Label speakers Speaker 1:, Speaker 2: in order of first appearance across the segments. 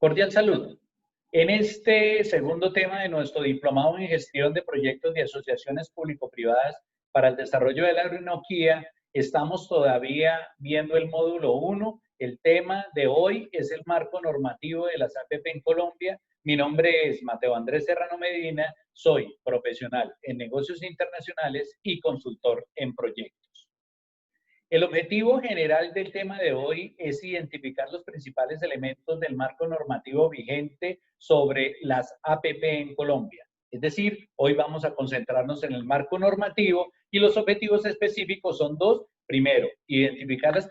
Speaker 1: Cordial saludo. En este segundo tema de nuestro diplomado en gestión de proyectos de asociaciones público-privadas para el desarrollo de la agroecología, estamos todavía viendo el módulo 1. El tema de hoy es el marco normativo de las APP en Colombia. Mi nombre es Mateo Andrés Serrano Medina, soy profesional en negocios internacionales y consultor en proyectos. El objetivo general del tema de hoy es identificar los principales elementos del marco normativo vigente sobre las APP en Colombia. Es decir, hoy vamos a concentrarnos en el marco normativo y los objetivos específicos son dos. Primero, identificar las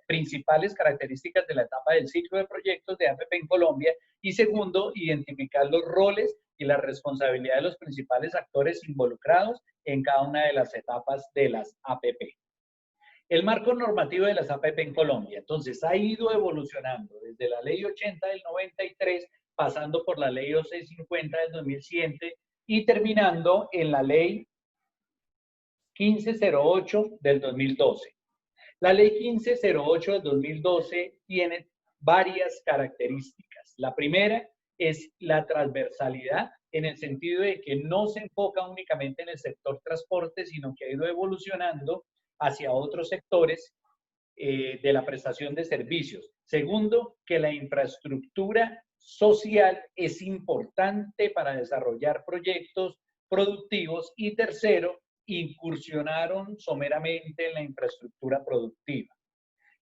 Speaker 1: principales características de la etapa del ciclo de proyectos de APP en Colombia y segundo, identificar los roles y la responsabilidad de los principales actores involucrados en cada una de las etapas de las APP. El marco normativo de las APP en Colombia, entonces, ha ido evolucionando desde la Ley 80 del 93, pasando por la Ley 650 del 2007 y terminando en la Ley 1508 del 2012. La Ley 1508 del 2012 tiene varias características. La primera es la transversalidad, en el sentido de que no se enfoca únicamente en el sector transporte, sino que ha ido evolucionando hacia otros sectores de la prestación de servicios. Segundo, que la infraestructura social es importante para desarrollar proyectos productivos. Y tercero, incursionaron someramente en la infraestructura productiva.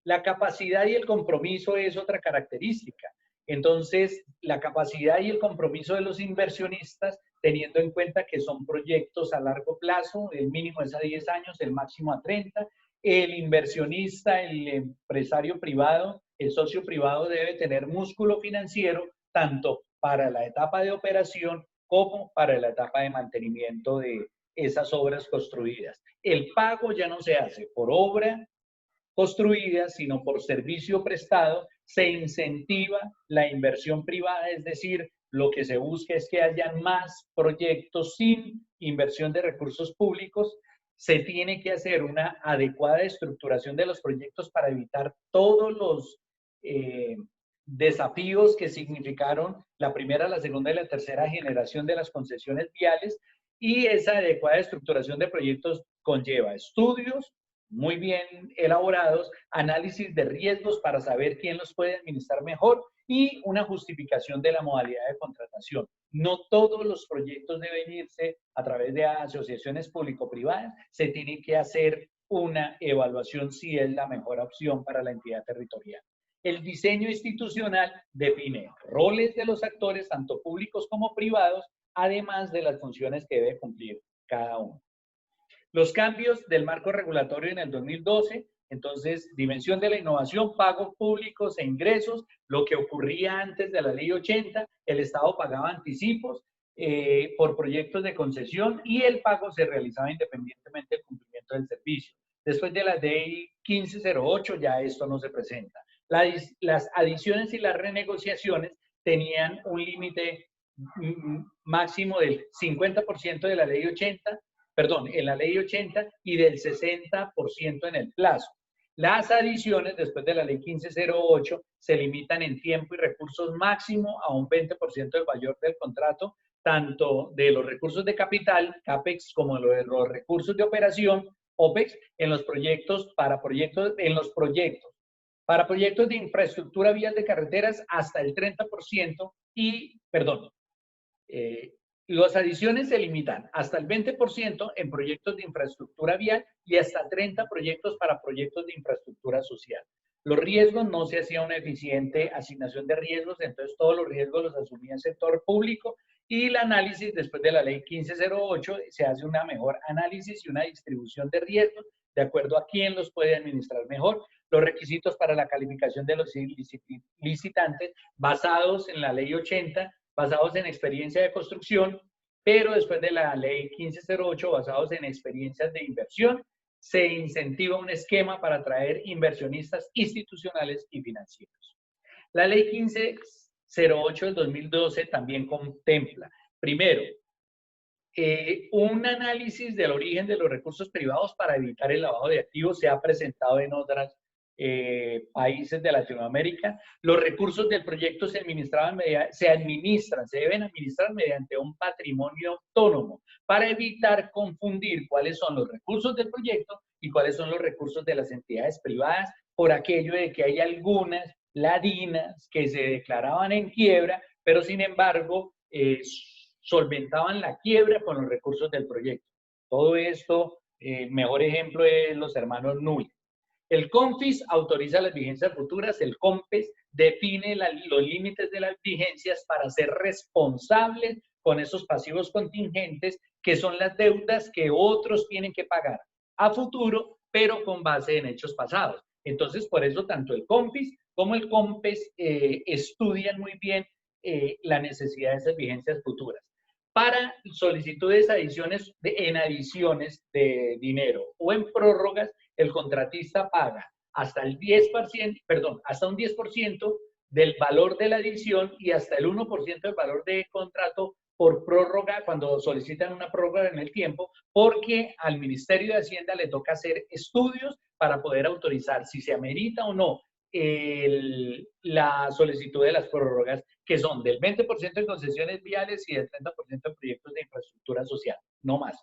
Speaker 1: La capacidad y el compromiso es otra característica. Entonces, la capacidad y el compromiso de los inversionistas, teniendo en cuenta que son proyectos a largo plazo, el mínimo es a 10 años, el máximo a 30. El inversionista, el empresario privado, el socio privado debe tener músculo financiero, tanto para la etapa de operación como para la etapa de mantenimiento de esas obras construidas. El pago ya no se hace por obra construida, sino por servicio prestado. Se incentiva la inversión privada, es decir, lo que se busca es que haya más proyectos sin inversión de recursos públicos. Se tiene que hacer una adecuada estructuración de los proyectos para evitar todos los desafíos que significaron la primera, la segunda y la tercera generación de las concesiones viales. Y esa adecuada estructuración de proyectos conlleva estudios muy bien elaborados, análisis de riesgos para saber quién los puede administrar mejor y una justificación de la modalidad de contratación. No todos los proyectos deben irse a través de asociaciones público-privadas, se tiene que hacer una evaluación si es la mejor opción para la entidad territorial. El diseño institucional define roles de los actores, tanto públicos como privados, además de las funciones que debe cumplir cada uno. Los cambios del marco regulatorio en el 2012, entonces, dimensión de la innovación, pagos públicos e ingresos, lo que ocurría antes de la Ley 80, el Estado pagaba anticipos por proyectos de concesión y el pago se realizaba independientemente del cumplimiento del servicio. Después de la Ley 1508 ya esto no se presenta. Las adiciones y las renegociaciones tenían un límite máximo del 50% de la Ley 80, en la Ley 80 y del 60% en el plazo. Las adiciones después de la Ley 1508 se limitan en tiempo y recursos máximo a un 20% del valor del contrato, tanto de los recursos de capital, CAPEX, como de los recursos de operación, OPEX, en los proyectos, para proyectos de infraestructura vías de carreteras hasta el 30% y, las adiciones se limitan hasta el 20% en proyectos de infraestructura vial y hasta 30 proyectos para proyectos de infraestructura social. Los riesgos, no se hacía una eficiente asignación de riesgos, entonces todos los riesgos los asumía el sector público y el análisis después de la Ley 1508 se hace una mejor análisis y una distribución de riesgos de acuerdo a quién los puede administrar mejor. Los requisitos para la calificación de los licitantes basados en la Ley 80, basados en experiencia de construcción, pero después de la Ley 1508, basados en experiencias de inversión, se incentiva un esquema para atraer inversionistas institucionales y financieros. La Ley 1508 del 2012 también contempla, primero, un análisis del origen de los recursos privados para evitar el lavado de activos. Se ha presentado en otras países de Latinoamérica. Los recursos del proyecto se deben administrar mediante un patrimonio autónomo para evitar confundir cuáles son los recursos del proyecto y cuáles son los recursos de las entidades privadas, por aquello de que hay algunas ladinas que se declaraban en quiebra, pero sin embargo solventaban la quiebra con los recursos del proyecto. Todo esto, mejor ejemplo es los hermanos Nul. El CONFIS autoriza las vigencias futuras, el COMPES define los límites de las vigencias para ser responsables con esos pasivos contingentes, que son las deudas que otros tienen que pagar a futuro, pero con base en hechos pasados. Entonces, por eso tanto el CONFIS como el COMPES estudian muy bien la necesidad de esas vigencias futuras. Para solicitudes en adiciones de dinero o en prórrogas, el contratista paga hasta el 10%, perdón, hasta un 10% del valor de la adición y hasta el 1% del valor de contrato por prórroga cuando solicitan una prórroga en el tiempo, porque al Ministerio de Hacienda le toca hacer estudios para poder autorizar si se amerita o no la solicitud de las prórrogas, que son del 20% de concesiones viales y del 30% de proyectos de infraestructura social, no más.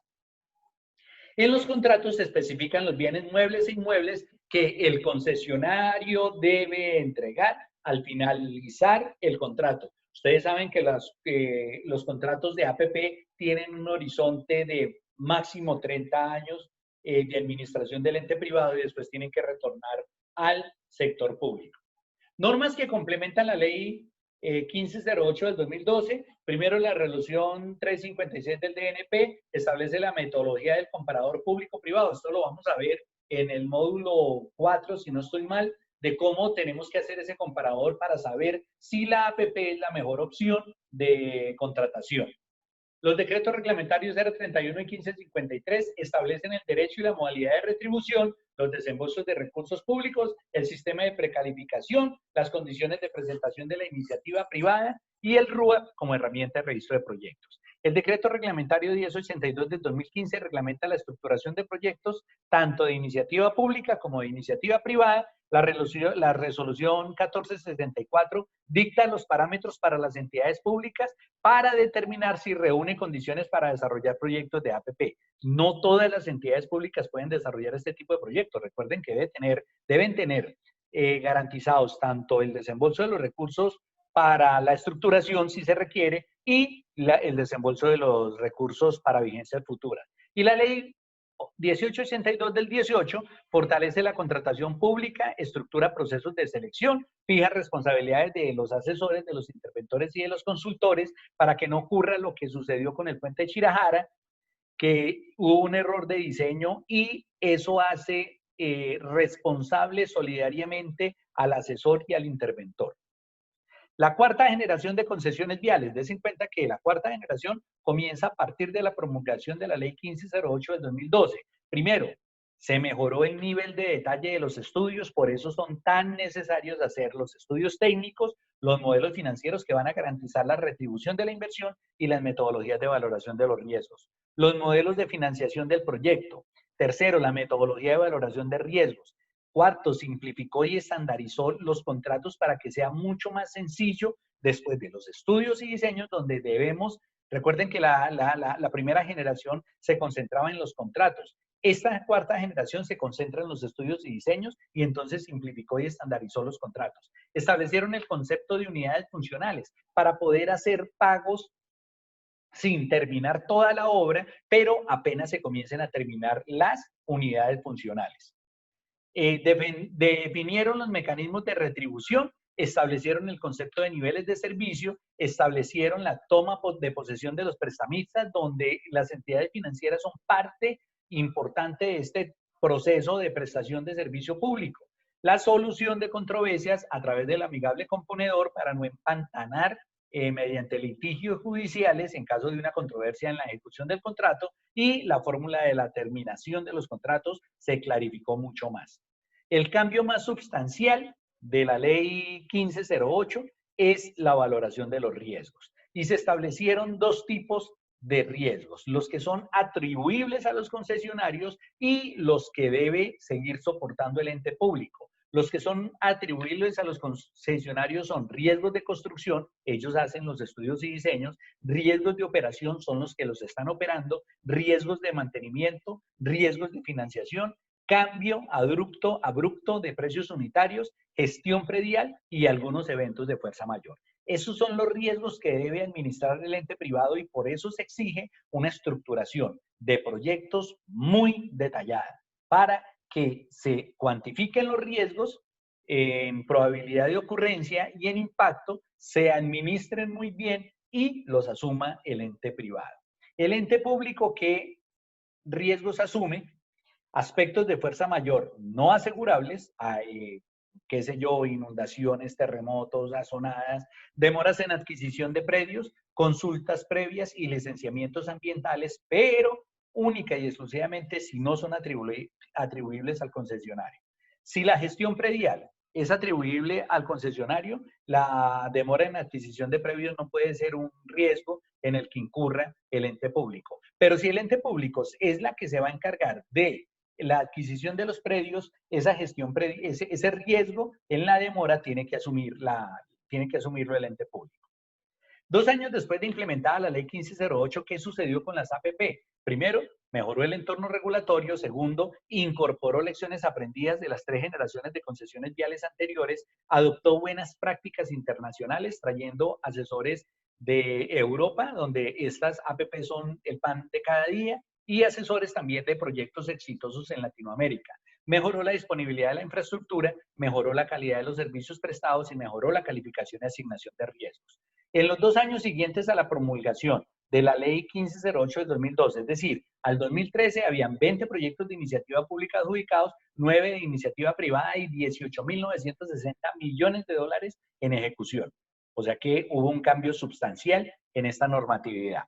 Speaker 1: En los contratos se especifican los bienes muebles e inmuebles que el concesionario debe entregar al finalizar el contrato. Ustedes saben que los contratos de APP tienen un horizonte de máximo 30 años de administración del ente privado y después tienen que retornar al sector público. Normas que complementan la ley 1508 del 2012. Primero, la resolución 356 del DNP establece la metodología del comparador público-privado. Esto lo vamos a ver en el módulo 4, si no estoy mal, de cómo tenemos que hacer ese comparador para saber si la APP es la mejor opción de contratación. Los decretos reglamentarios 031 y 1553 establecen el derecho y la modalidad de retribución, los desembolsos de recursos públicos, el sistema de precalificación, las condiciones de presentación de la iniciativa privada y el RUAP como herramienta de registro de proyectos. El decreto reglamentario 1082 del 2015 reglamenta la estructuración de proyectos tanto de iniciativa pública como de iniciativa privada. La resolución 1464 dicta los parámetros para las entidades públicas para determinar si reúne condiciones para desarrollar proyectos de APP. No todas las entidades públicas pueden desarrollar este tipo de proyectos. Recuerden que deben tener garantizados tanto el desembolso de los recursos para la estructuración, si se requiere, y el desembolso de los recursos para vigencias futuras. Y la ley 1882 del 18 fortalece la contratación pública, estructura procesos de selección, fija responsabilidades de los asesores, de los interventores y de los consultores para que no ocurra lo que sucedió con el puente de Chirajara, que hubo un error de diseño y eso hace responsable solidariamente al asesor y al interventor. La cuarta generación de concesiones viales. Des en cuenta que la cuarta generación comienza a partir de la promulgación de la ley 1508 del 2012. Primero, se mejoró el nivel de detalle de los estudios, por eso son tan necesarios hacer los estudios técnicos, los modelos financieros que van a garantizar la retribución de la inversión y las metodologías de valoración de los riesgos. Los modelos de financiación del proyecto. Tercero, la metodología de valoración de riesgos. Cuarto, simplificó y estandarizó los contratos para que sea mucho más sencillo después de los estudios y diseños donde debemos, recuerden que la primera generación se concentraba en los contratos. Esta cuarta generación se concentra en los estudios y diseños y entonces simplificó y estandarizó los contratos. Establecieron el concepto de unidades funcionales para poder hacer pagos sin terminar toda la obra, pero apenas se comiencen a terminar las unidades funcionales. Definieron los mecanismos de retribución, establecieron el concepto de niveles de servicio, establecieron la toma de posesión de los prestamistas, donde las entidades financieras son parte importante de este proceso de prestación de servicio público. La solución de controversias a través del amigable componedor para no empantanar mediante litigios judiciales en caso de una controversia en la ejecución del contrato, y la fórmula de la terminación de los contratos se clarificó mucho más. El cambio más sustancial de la ley 1508 es la valoración de los riesgos y se establecieron dos tipos de riesgos, los que son atribuibles a los concesionarios y los que debe seguir soportando el ente público. Los que son atribuibles a los concesionarios son riesgos de construcción, ellos hacen los estudios y diseños, riesgos de operación son los que los están operando, riesgos de mantenimiento, riesgos de financiación, cambio abrupto de precios unitarios, gestión predial y algunos eventos de fuerza mayor. Esos son los riesgos que debe administrar el ente privado y por eso se exige una estructuración de proyectos muy detallada para que se cuantifiquen los riesgos en probabilidad de ocurrencia y en impacto, se administren muy bien y los asuma el ente privado. El ente público, ¿qué riesgos asume? Aspectos de fuerza mayor no asegurables, qué sé yo, inundaciones, terremotos, azonadas, demoras en adquisición de predios, consultas previas y licenciamientos ambientales, pero única y exclusivamente si no son atribuibles al concesionario. Si la gestión predial es atribuible al concesionario, la demora en adquisición de predios no puede ser un riesgo en el que incurra el ente público. Pero si el ente público es la que se va a encargar de la adquisición de los predios, esa gestión, ese riesgo en la demora tiene que asumirlo el ente público. 2 años después de implementada la ley 1508, ¿qué sucedió con las APP? Primero, mejoró el entorno regulatorio. Segundo, incorporó lecciones aprendidas de las 3 generaciones de concesiones viales anteriores. Adoptó buenas prácticas internacionales, trayendo asesores de Europa, donde estas APP son el pan de cada día, y asesores también de proyectos exitosos en Latinoamérica. Mejoró la disponibilidad de la infraestructura, mejoró la calidad de los servicios prestados y mejoró la calificación y asignación de riesgos. En los 2 años siguientes a la promulgación de la ley 1508 del 2012, es decir, al 2013 habían 20 proyectos de iniciativa pública adjudicados, 9 de iniciativa privada y 18.960 millones de dólares en ejecución. O sea que hubo un cambio sustancial en esta normatividad.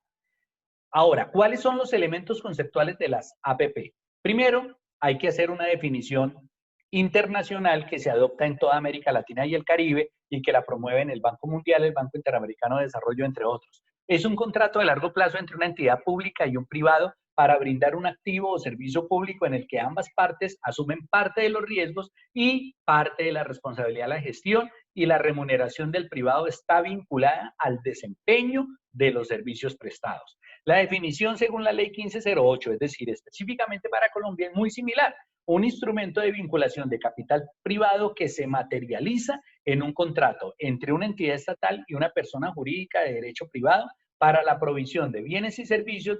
Speaker 1: Ahora, ¿cuáles son los elementos conceptuales de las APP? Primero, hay que hacer una definición internacional que se adopta en toda América Latina y el Caribe y que la promueven el Banco Mundial, el Banco Interamericano de Desarrollo, entre otros. Es un contrato de largo plazo entre una entidad pública y un privado para brindar un activo o servicio público en el que ambas partes asumen parte de los riesgos y parte de la responsabilidad de la gestión, y la remuneración del privado está vinculada al desempeño de los servicios prestados. La definición según la ley 1508, es decir, específicamente para Colombia, es muy similar. Un instrumento de vinculación de capital privado que se materializa en un contrato entre una entidad estatal y una persona jurídica de derecho privado para la provisión de bienes y servicios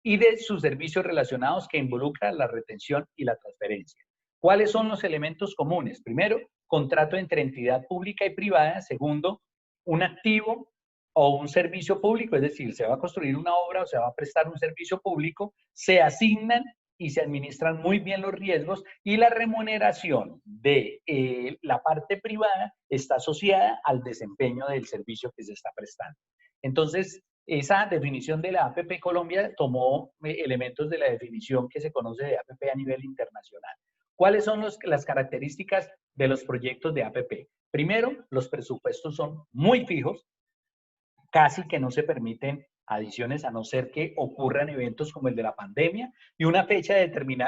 Speaker 1: y de sus servicios relacionados que involucran la retención y la transferencia. ¿Cuáles son los elementos comunes? Primero, contrato entre entidad pública y privada. Segundo, un activo o un servicio público, es decir, se va a construir una obra o se va a prestar un servicio público, se asignan y se administran muy bien los riesgos, y la remuneración de la parte privada está asociada al desempeño del servicio que se está prestando. Entonces, esa definición de la APP Colombia tomó elementos de la definición que se conoce de APP a nivel internacional. ¿Cuáles son las características de los proyectos de APP? Primero, los presupuestos son muy fijos, casi que no se permiten adiciones a no ser que ocurran eventos como el de la pandemia, y una fecha de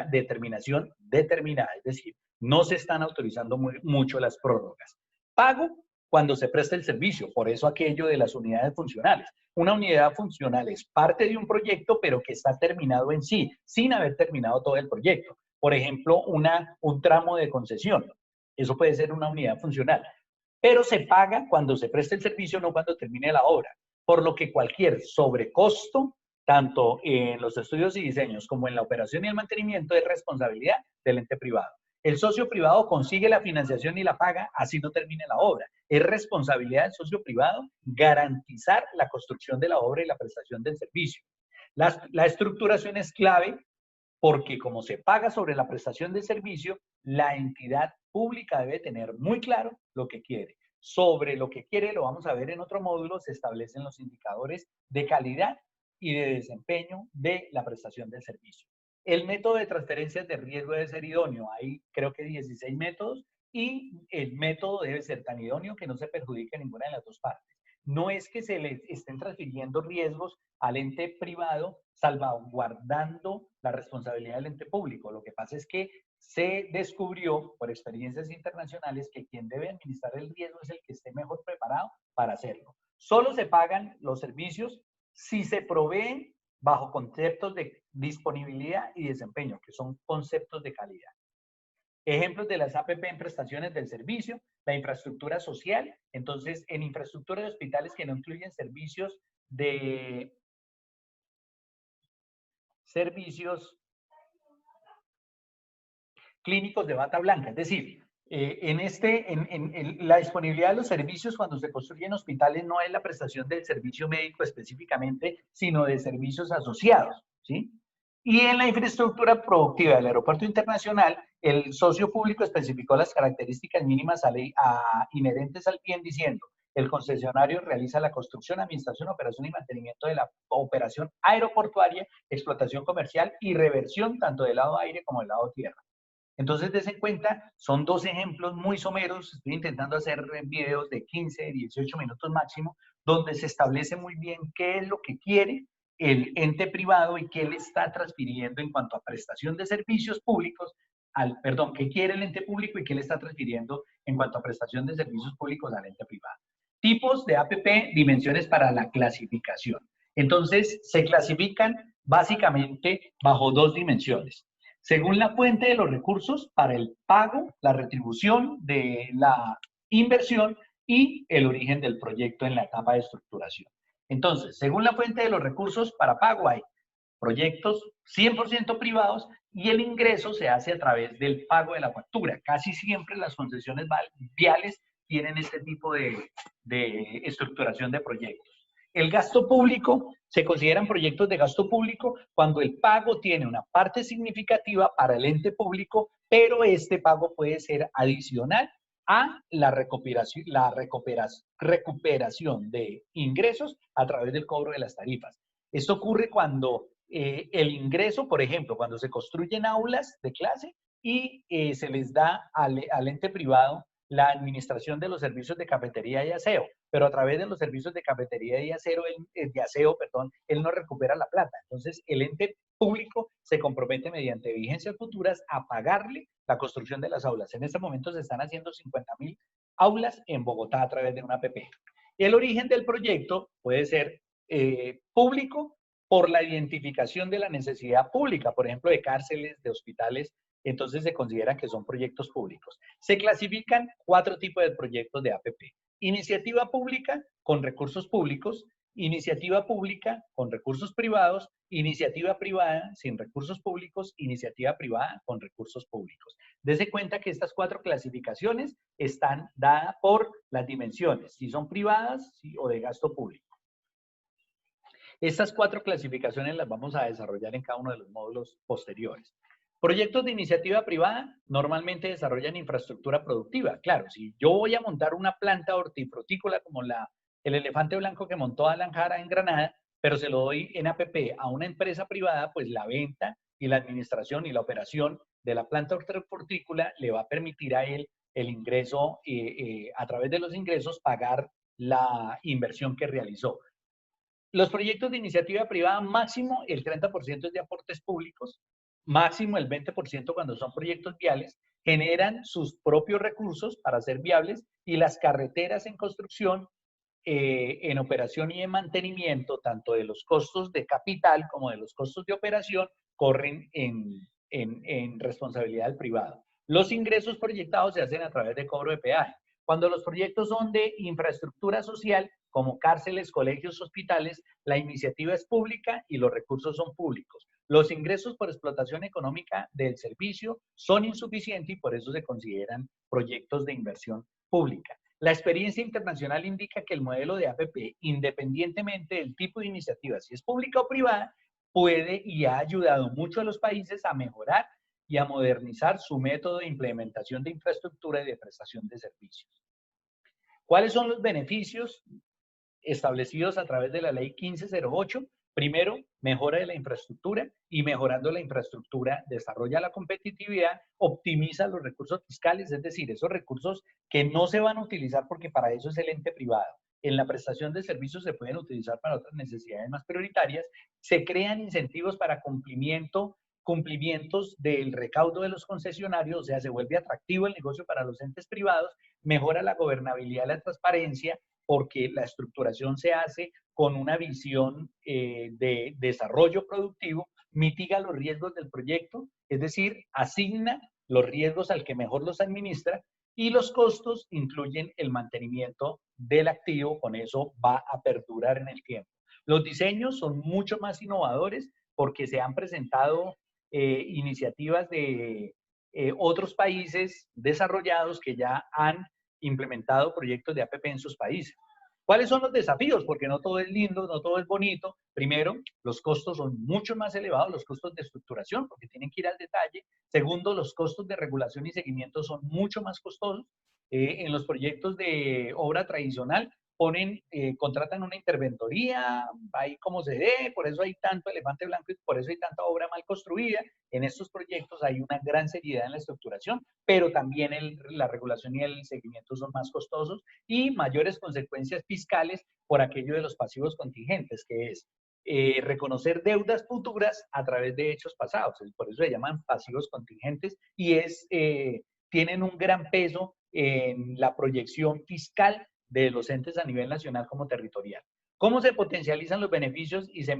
Speaker 1: determinación determinada, es decir, no se están autorizando mucho las prórrogas. Pago cuando se presta el servicio, por eso aquello de las unidades funcionales. Una unidad funcional es parte de un proyecto, pero que está terminado en sí, sin haber terminado todo el proyecto. Por ejemplo, un tramo de concesión. Eso puede ser una unidad funcional, pero se paga cuando se presta el servicio, no cuando termine la obra. Por lo que cualquier sobrecosto, tanto en los estudios y diseños como en la operación y el mantenimiento, es responsabilidad del ente privado. El socio privado consigue la financiación y la paga, así no termine la obra. Es responsabilidad del socio privado garantizar la construcción de la obra y la prestación del servicio. La estructuración es clave porque como se paga sobre la prestación de servicio, la entidad pública debe tener muy claro lo que quiere. Sobre lo que quiere, lo vamos a ver en otro módulo, se establecen los indicadores de calidad y de desempeño de la prestación del servicio. El método de transferencias de riesgo debe ser idóneo. Hay creo que 16 métodos, y el método debe ser tan idóneo que no se perjudique ninguna de las dos partes. No es que se le estén transfiriendo riesgos al ente privado salvaguardando la responsabilidad del ente público. Lo que pasa es que se descubrió por experiencias internacionales que quien debe administrar el riesgo es el que esté mejor preparado para hacerlo. Solo se pagan los servicios si se proveen bajo conceptos de disponibilidad y desempeño, que son conceptos de calidad. Ejemplos de las APP en prestaciones del servicio, la infraestructura social. Entonces, en infraestructura de hospitales que no incluyen servicios clínicos de bata blanca. Es decir, la disponibilidad de los servicios cuando se construyen hospitales no es la prestación del servicio médico específicamente, sino de servicios asociados, ¿sí? Y en la infraestructura productiva del aeropuerto internacional, el socio público especificó las características mínimas inherentes al bien diciendo, el concesionario realiza la construcción, administración, operación y mantenimiento de la operación aeroportuaria, explotación comercial y reversión tanto del lado aire como del lado tierra. Entonces, des en cuenta, son dos ejemplos muy someros. Estoy intentando hacer videos de 15, 18 minutos máximo, donde se establece muy bien qué es lo que quiere el ente privado y qué le está transfiriendo en cuanto a prestación de servicios públicos, qué quiere el ente público y qué le está transfiriendo en cuanto a prestación de servicios públicos al ente privado. Tipos de APP, dimensiones para la clasificación. Entonces, se clasifican básicamente bajo dos dimensiones. Según la fuente de los recursos para el pago, la retribución de la inversión y el origen del proyecto en la etapa de estructuración. Entonces, según la fuente de los recursos para pago hay proyectos 100% privados y el ingreso se hace a través del pago de la factura. Casi siempre las concesiones viales tienen este tipo de estructuración de proyectos. El gasto público, se consideran proyectos de gasto público cuando el pago tiene una parte significativa para el ente público, pero este pago puede ser adicional a la recuperación de ingresos a través del cobro de las tarifas. Esto ocurre cuando el ingreso, por ejemplo, cuando se construyen aulas de clase y se les da al ente privado la administración de los servicios de cafetería y aseo, pero a través de los servicios de cafetería y aseo, él no recupera la plata. Entonces, el ente público se compromete mediante vigencias futuras a pagarle la construcción de las aulas. En este momento se están haciendo 50.000 aulas en Bogotá a través de una APP. El origen del proyecto puede ser público por la identificación de la necesidad pública, por ejemplo, de cárceles, de hospitales. Entonces se consideran que son proyectos públicos. Se clasifican 4 tipos de proyectos de APP. Iniciativa pública con recursos públicos, iniciativa pública con recursos privados, iniciativa privada sin recursos públicos, iniciativa privada con recursos públicos. Dese cuenta que estas 4 clasificaciones están dadas por las dimensiones, si son privadas o de gasto público. Estas 4 clasificaciones las vamos a desarrollar en cada uno de los módulos posteriores. Proyectos de iniciativa privada normalmente desarrollan infraestructura productiva. Claro, si yo voy a montar una planta hortifrutícola como el elefante blanco que montó Alan Jara en Granada, pero se lo doy en APP a una empresa privada, pues la venta y la administración y la operación de la planta hortifrutícola le va a permitir a él el ingreso, a través de los ingresos, pagar la inversión que realizó. Los proyectos de iniciativa privada, máximo el 30% es de aportes públicos, máximo el 20% cuando son proyectos viales, generan sus propios recursos para ser viables y las carreteras en construcción, en operación y en mantenimiento, tanto de los costos de capital como de los costos de operación, corren en responsabilidad del privado. Los ingresos proyectados se hacen a través de cobro de peaje. Cuando los proyectos son de infraestructura social, como cárceles, colegios, hospitales, la iniciativa es pública y los recursos son públicos. Los ingresos por explotación económica del servicio son insuficientes y por eso se consideran proyectos de inversión pública. La experiencia internacional indica que el modelo de APP, independientemente del tipo de iniciativa, si es pública o privada, puede y ha ayudado mucho a los países a mejorar y a modernizar su método de implementación de infraestructura y de prestación de servicios. ¿Cuáles son los beneficios establecidos a través de la ley 1508? Primero, mejora de la infraestructura y mejorando la infraestructura desarrolla la competitividad, optimiza los recursos fiscales, es decir, esos recursos que no se van a utilizar porque para eso es el ente privado. En la prestación de servicios se pueden utilizar para otras necesidades más prioritarias. Se crean incentivos para cumplimiento cumplimientos del recaudo de los concesionarios, o sea, se vuelve atractivo el negocio para los entes privados, mejora la gobernabilidad y la transparencia, porque la estructuración se hace con una visión de desarrollo productivo, mitiga los riesgos del proyecto, es decir, asigna los riesgos al que mejor los administra, y los costos incluyen el mantenimiento del activo, con eso va a perdurar en el tiempo. Los diseños son mucho más innovadores porque se han presentado iniciativas de otros países desarrollados que ya han implementado proyectos de APP en sus países. ¿Cuáles son los desafíos? Porque no todo es lindo, no todo es bonito. Primero, los costos son mucho más elevados, los costos de estructuración, porque tienen que ir al detalle. Segundo, los costos de regulación y seguimiento son mucho más costosos. En los proyectos de obra tradicional contratan una interventoría, ahí como se dé, por eso hay tanto elefante blanco y por eso hay tanta obra mal construida. En estos proyectos hay una gran seriedad en la estructuración, pero también la regulación y el seguimiento son más costosos y mayores consecuencias fiscales por aquello de los pasivos contingentes, que es reconocer deudas futuras a través de hechos pasados. Por eso se llaman pasivos contingentes y tienen un gran peso en la proyección fiscal de los entes a nivel nacional como territorial. ¿Cómo se potencializan los beneficios y se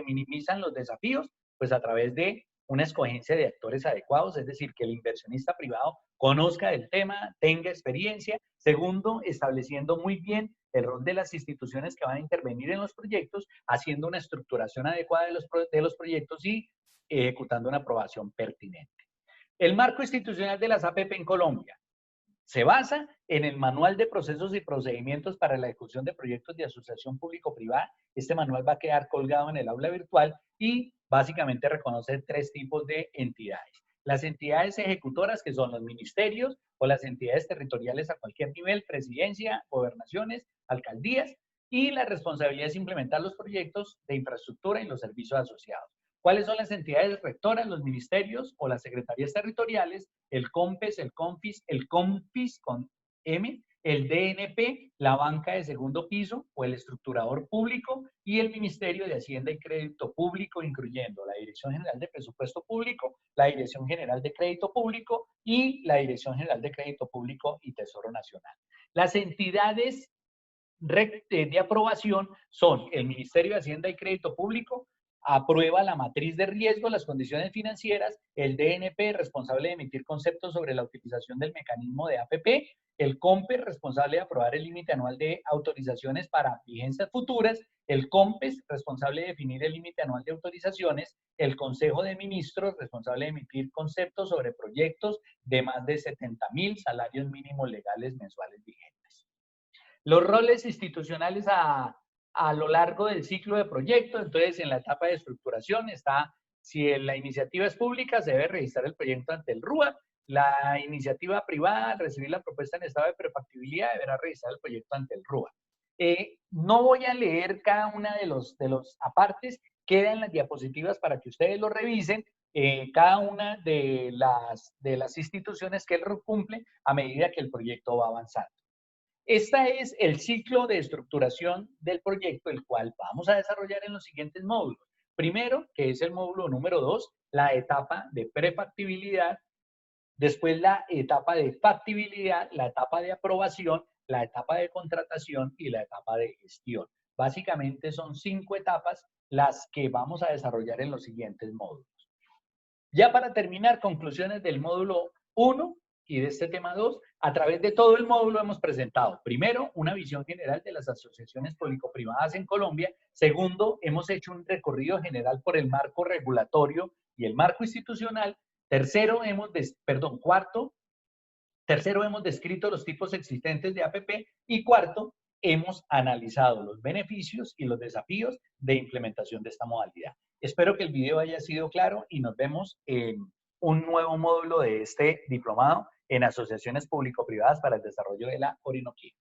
Speaker 1: minimizan los desafíos? Pues a través de una escogencia de actores adecuados, es decir, que el inversionista privado conozca del tema, tenga experiencia. Segundo, estableciendo muy bien el rol de las instituciones que van a intervenir en los proyectos, haciendo una estructuración adecuada de los proyectos y ejecutando una aprobación pertinente. El marco institucional de las APP en Colombia se basa en el Manual de Procesos y Procedimientos para la Ejecución de Proyectos de Asociación Público-Privada. Este manual va a quedar colgado en el aula virtual y básicamente reconoce 3 tipos de entidades. Las entidades ejecutoras, que son los ministerios o las entidades territoriales a cualquier nivel, presidencia, gobernaciones, alcaldías, y la responsabilidad es implementar los proyectos de infraestructura y los servicios asociados. ¿Cuáles son las entidades rectoras? Los ministerios o las secretarías territoriales, el COMPES, el COMPIS con M, el DNP, la banca de segundo piso o el estructurador público y el Ministerio de Hacienda y Crédito Público, incluyendo la Dirección General de Presupuesto Público, la Dirección General de Crédito Público y la Dirección General de Crédito Público y Tesoro Nacional. Las entidades de aprobación son el Ministerio de Hacienda y Crédito Público, aprueba la matriz de riesgo, las condiciones financieras, el DNP, responsable de emitir conceptos sobre la utilización del mecanismo de APP, el COMPES, responsable de aprobar el límite anual de autorizaciones para vigencias futuras, el COMPES, responsable de definir el límite anual de autorizaciones, el Consejo de Ministros, responsable de emitir conceptos sobre proyectos de más de 70.000 salarios mínimos legales mensuales vigentes. Los roles institucionales a lo largo del ciclo de proyecto. Entonces, en la etapa de estructuración está, si la iniciativa es pública, se debe registrar el proyecto ante el RUA. La iniciativa privada, al recibir la propuesta en estado de prefactibilidad, deberá registrar el proyecto ante el RUA. No voy a leer cada una de los apartes, quedan las diapositivas para que ustedes lo revisen. Cada una de las instituciones que él cumple a medida que el proyecto va avanzando. Este es el ciclo de estructuración del proyecto, el cual vamos a desarrollar en los siguientes módulos. Primero, que es el módulo número 2, la etapa de prefactibilidad. Después la etapa de factibilidad, la etapa de aprobación, la etapa de contratación y la etapa de gestión. Básicamente son 5 etapas las que vamos a desarrollar en los siguientes módulos. Ya para terminar, conclusiones del módulo 1 y de este tema 2, a través de todo el módulo hemos presentado, primero, una visión general de las asociaciones público-privadas en Colombia. Segundo, hemos hecho un recorrido general por el marco regulatorio y el marco institucional. Tercero, hemos descrito los tipos existentes de APP. Y cuarto, hemos analizado los beneficios y los desafíos de implementación de esta modalidad. Espero que el video haya sido claro y nos vemos en un nuevo módulo de este diplomado en asociaciones público-privadas para el desarrollo de la Orinoquía.